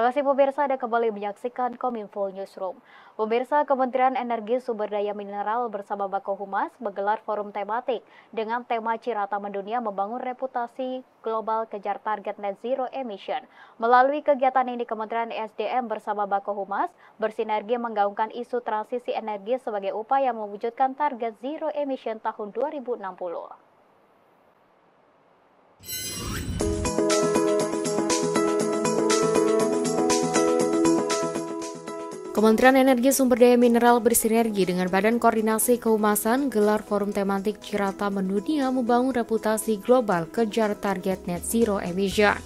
Terima kasih pemirsa, Anda kembali menyaksikan Kominfo Newsroom. Pemirsa, Kementerian Energi Sumber Daya Mineral bersama Bako Humas menggelar forum tematik dengan tema Cirata Mendunia Membangun Reputasi Global Kejar Target Net Zero Emission. Melalui kegiatan ini, Kementerian SDM bersama Bako Humas bersinergi menggaungkan isu transisi energi sebagai upaya mewujudkan target zero emission tahun 2060. Kementerian Energi Sumber Daya Mineral bersinergi dengan Badan Koordinasi Kehumasan gelar forum tematik Cirata Mendunia Membangun Reputasi Global Kejar Target Net Zero Emission.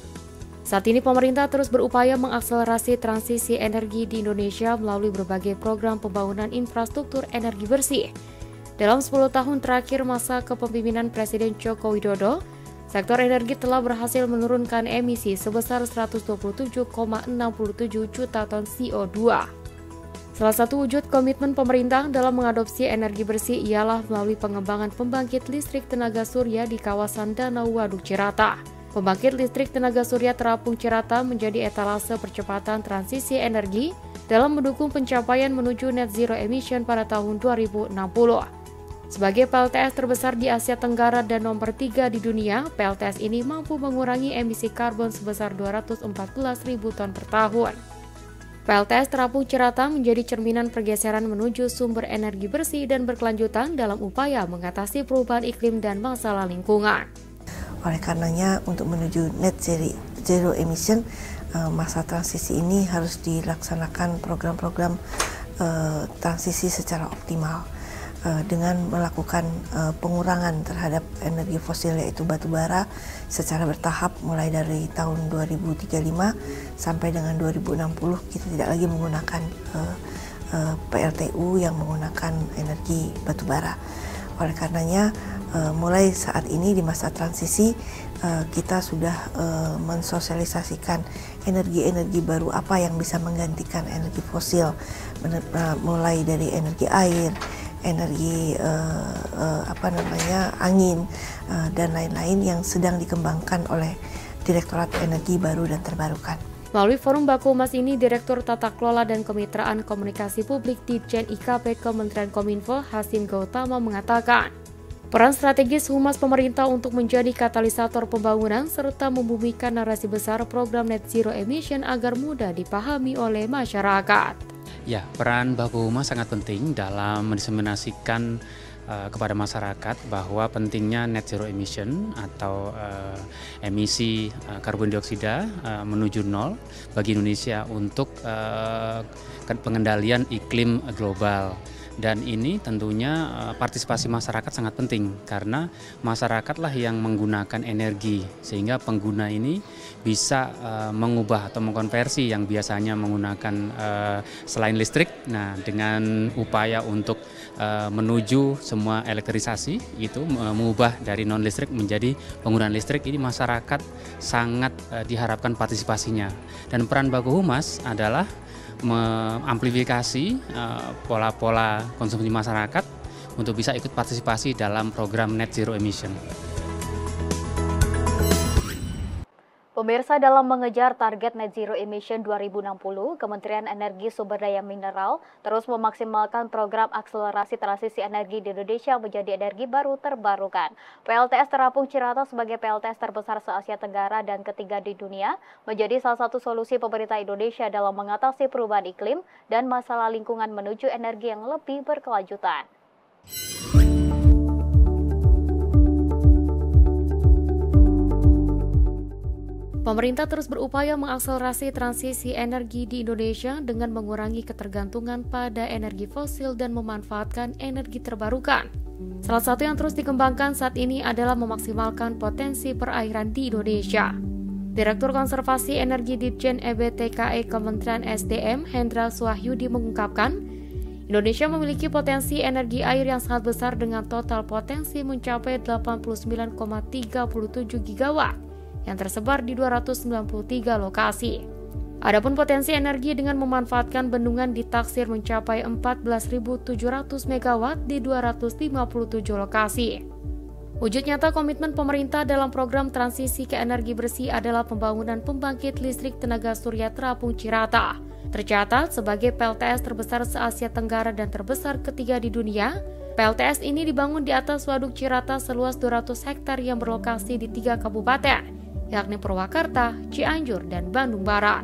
Saat ini pemerintah terus berupaya mengakselerasi transisi energi di Indonesia melalui berbagai program pembangunan infrastruktur energi bersih. Dalam 10 tahun terakhir masa kepemimpinan Presiden Joko Widodo, sektor energi telah berhasil menurunkan emisi sebesar 127,67 juta ton CO2. Salah satu wujud komitmen pemerintah dalam mengadopsi energi bersih ialah melalui pengembangan pembangkit listrik tenaga surya di kawasan Danau Waduk Cirata. Pembangkit listrik tenaga surya terapung Cirata menjadi etalase percepatan transisi energi dalam mendukung pencapaian menuju net zero emission pada tahun 2060. Sebagai PLTS terbesar di Asia Tenggara dan nomor 3 di dunia, PLTS ini mampu mengurangi emisi karbon sebesar 214.000 ton per tahun. PLTS Terapung Cirata menjadi cerminan pergeseran menuju sumber energi bersih dan berkelanjutan dalam upaya mengatasi perubahan iklim dan masalah lingkungan. Oleh karenanya, untuk menuju net zero emission, masa transisi ini harus dilaksanakan program-program transisi secara optimal dengan melakukan pengurangan terhadap energi fosil yaitu batu bara secara bertahap mulai dari tahun 2035 sampai dengan 2060 kita tidak lagi menggunakan PLTU yang menggunakan energi batu bara. Oleh karenanya mulai saat ini di masa transisi kita sudah mensosialisasikan energi-energi baru apa yang bisa menggantikan energi fosil, mulai dari energi air, energi angin dan lain-lain yang sedang dikembangkan oleh Direktorat Energi Baru dan Terbarukan. Melalui forum Bako Humas ini, Direktur Tata Kelola dan Kemitraan Komunikasi Publik Ditjen IKP Kementerian Kominfo Hasim Gautama mengatakan, peran strategis Humas pemerintah untuk menjadi katalisator pembangunan serta membumikan narasi besar program net zero emission agar mudah dipahami oleh masyarakat. Ya, peran Bako Humas sangat penting dalam mendiseminasikan kepada masyarakat bahwa pentingnya net zero emission atau emisi karbon dioksida menuju nol bagi Indonesia untuk pengendalian iklim global. Dan ini tentunya partisipasi masyarakat sangat penting karena masyarakatlah yang menggunakan energi sehingga pengguna ini bisa mengubah atau mengkonversi yang biasanya menggunakan selain listrik. Nah, dengan upaya untuk menuju semua elektrisasi itu mengubah dari non listrik menjadi penggunaan listrik, ini masyarakat sangat diharapkan partisipasinya. Dan peran Bako Humas adalah mengamplifikasi pola-pola konsumsi masyarakat untuk bisa ikut partisipasi dalam program net zero emission. Pemirsa, dalam mengejar target net zero emission 2060, Kementerian Energi Sumber Daya Mineral terus memaksimalkan program akselerasi transisi energi di Indonesia menjadi energi baru terbarukan. PLTS Terapung Cirata sebagai PLTS terbesar se-Asia Tenggara dan ketiga di dunia menjadi salah satu solusi pemerintah Indonesia dalam mengatasi perubahan iklim dan masalah lingkungan menuju energi yang lebih berkelanjutan. Pemerintah terus berupaya mengakselerasi transisi energi di Indonesia dengan mengurangi ketergantungan pada energi fosil dan memanfaatkan energi terbarukan. Salah satu yang terus dikembangkan saat ini adalah memaksimalkan potensi perairan di Indonesia. Direktur Konservasi Energi Ditjen EBTKE Kementerian SDM Hendra Suwahyudi mengungkapkan, Indonesia memiliki potensi energi air yang sangat besar dengan total potensi mencapai 89,37 gigawatt. Yang tersebar di 293 lokasi. Adapun potensi energi dengan memanfaatkan bendungan ditaksir mencapai 14.700 MW di 257 lokasi. Wujud nyata komitmen pemerintah dalam program transisi ke energi bersih adalah pembangunan pembangkit listrik tenaga surya terapung Cirata. Tercatat sebagai PLTS terbesar se-Asia Tenggara dan terbesar ketiga di dunia, PLTS ini dibangun di atas Waduk Cirata seluas 200 hektar yang berlokasi di 3 kabupaten, yakni Purwakarta, Cianjur, dan Bandung Barat.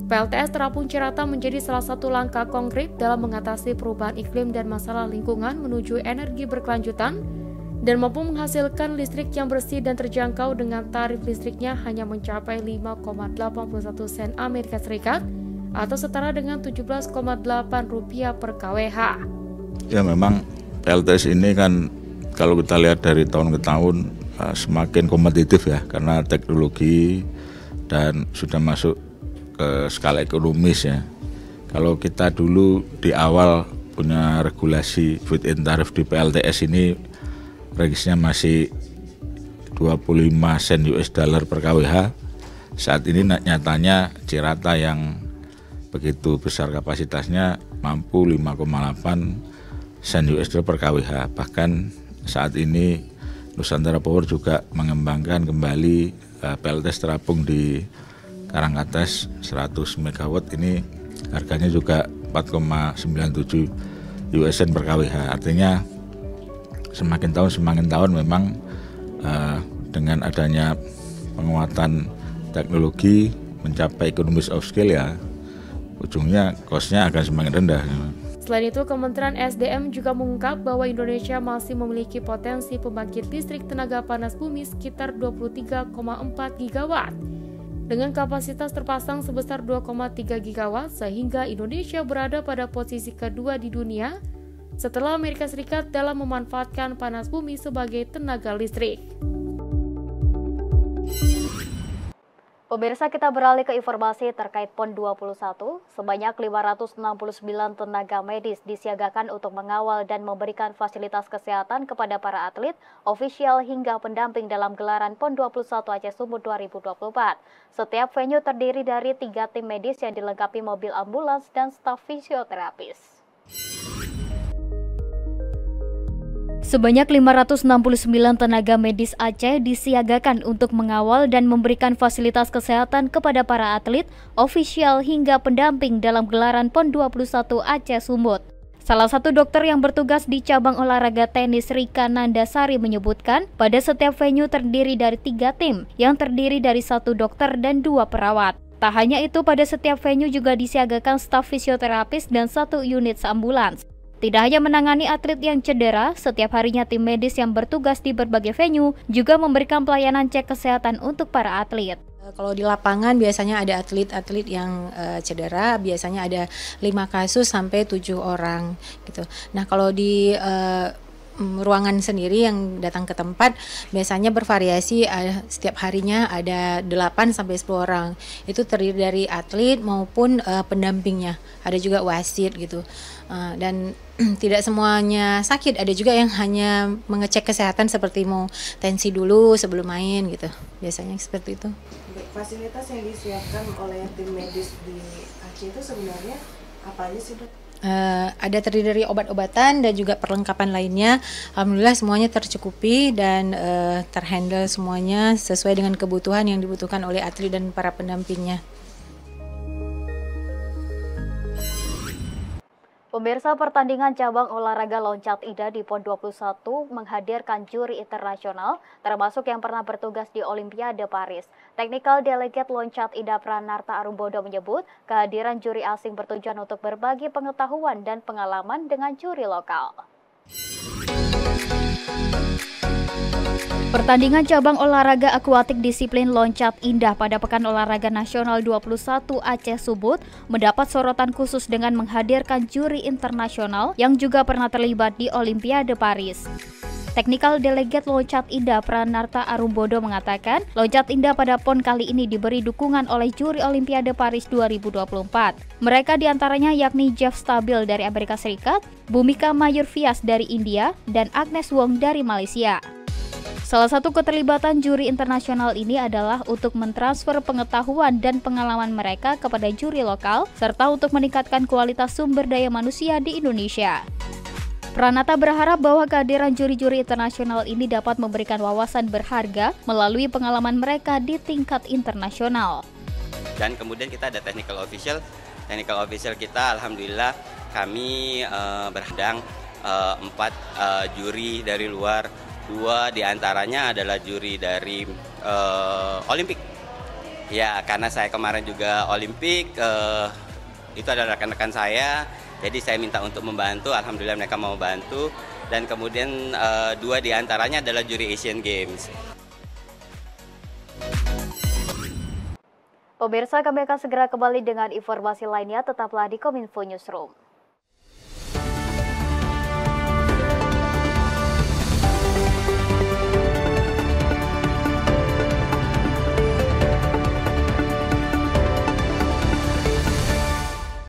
PLTS terapung Cirata menjadi salah satu langkah konkret dalam mengatasi perubahan iklim dan masalah lingkungan menuju energi berkelanjutan dan mampu menghasilkan listrik yang bersih dan terjangkau dengan tarif listriknya hanya mencapai 5,81 sen Amerika Serikat atau setara dengan Rp17,8 per kWh. Ya memang PLTS ini kan kalau kita lihat dari tahun ke tahun semakin kompetitif ya, karena teknologi dan sudah masuk ke skala ekonomis ya. Kalau kita dulu di awal punya regulasi feed-in tarif di PLTS ini regisnya masih 25 sen US dollar per kWh. Saat ini nyatanya Cirata yang begitu besar kapasitasnya mampu 5,8 sen US dollar per kWh. Bahkan saat ini Nusantara Power juga mengembangkan kembali PLTS terapung di Karangkates 100 MW, ini harganya juga 4,97 US sen per kWh. Artinya semakin tahun memang dengan adanya penguatan teknologi mencapai economies of scale ya, ujungnya cost-nya akan semakin rendah. Selain itu, Kementerian SDM juga mengungkap bahwa Indonesia masih memiliki potensi pembangkit listrik tenaga panas bumi sekitar 23,4 gigawatt dengan kapasitas terpasang sebesar 2,3 gigawatt, sehingga Indonesia berada pada posisi kedua di dunia setelah Amerika Serikat dalam memanfaatkan panas bumi sebagai tenaga listrik. Pemirsa, kita beralih ke informasi terkait PON 21. Sebanyak 569 tenaga medis disiagakan untuk mengawal dan memberikan fasilitas kesehatan kepada para atlet, ofisial hingga pendamping dalam gelaran PON 21 Aceh Sumut 2024. Setiap venue terdiri dari 3 tim medis yang dilengkapi mobil ambulans dan staf fisioterapis. Sebanyak 569 tenaga medis Aceh disiagakan untuk mengawal dan memberikan fasilitas kesehatan kepada para atlet, ofisial hingga pendamping dalam gelaran PON 21 Aceh Sumut. Salah satu dokter yang bertugas di cabang olahraga tenis Rika Nandasari menyebutkan, pada setiap venue terdiri dari 3 tim yang terdiri dari 1 dokter dan 2 perawat. Tak hanya itu, pada setiap venue juga disiagakan staf fisioterapis dan 1 unit ambulans. Tidak hanya menangani atlet yang cedera, setiap harinya tim medis yang bertugas di berbagai venue juga memberikan pelayanan cek kesehatan untuk para atlet. Kalau di lapangan biasanya ada atlet-atlet yang cedera, biasanya ada 5 kasus sampai 7 orang gitu. Nah, kalau di ruangan sendiri yang datang ke tempat biasanya bervariasi, setiap harinya ada 8 sampai 10 orang. Itu terdiri dari atlet maupun pendampingnya. Ada juga wasit gitu. Dan tidak semuanya sakit, ada juga yang hanya mengecek kesehatan seperti mau tensi dulu sebelum main gitu. Biasanya seperti itu. Fasilitas yang disiapkan oleh tim medis di Aceh itu sebenarnya apa aja sih, Dok? Ada terdiri dari obat-obatan dan juga perlengkapan lainnya. Alhamdulillah semuanya tercukupi dan terhandle semuanya sesuai dengan kebutuhan yang dibutuhkan oleh atlet dan para pendampingnya. Pemirsa, pertandingan cabang olahraga loncat indah di PON 21 menghadirkan juri internasional, termasuk yang pernah bertugas di Olimpiade Paris. Technical Delegate Loncat Indah Pranarta Arumbodo menyebut, kehadiran juri asing bertujuan untuk berbagi pengetahuan dan pengalaman dengan juri lokal. Pertandingan cabang olahraga akuatik disiplin loncat indah pada Pekan Olahraga Nasional 21 Aceh Sumut mendapat sorotan khusus dengan menghadirkan juri internasional yang juga pernah terlibat di Olimpiade Paris. Technical Delegate Loncat Indah Pranarta Arumbodo mengatakan, loncat indah pada PON kali ini diberi dukungan oleh juri Olimpiade Paris 2024. Mereka diantaranya yakni Jeff Stabil dari Amerika Serikat, Bhumika Mayurvias dari India, dan Agnes Wong dari Malaysia. Salah satu keterlibatan juri internasional ini adalah untuk mentransfer pengetahuan dan pengalaman mereka kepada juri lokal, serta untuk meningkatkan kualitas sumber daya manusia di Indonesia. Pranata berharap bahwa kehadiran juri-juri internasional ini dapat memberikan wawasan berharga melalui pengalaman mereka di tingkat internasional. Dan kemudian kita ada technical official kita alhamdulillah kami berhadang 4 juri dari luar, 2 diantaranya adalah juri dari Olimpik. Ya, karena saya kemarin juga Olimpik, itu adalah rekan-rekan saya, jadi saya minta untuk membantu, alhamdulillah mereka mau bantu. Dan kemudian 2 diantaranya adalah juri Asian Games. Pemirsa, kami akan segera kembali dengan informasi lainnya, tetaplah di Kominfo Newsroom.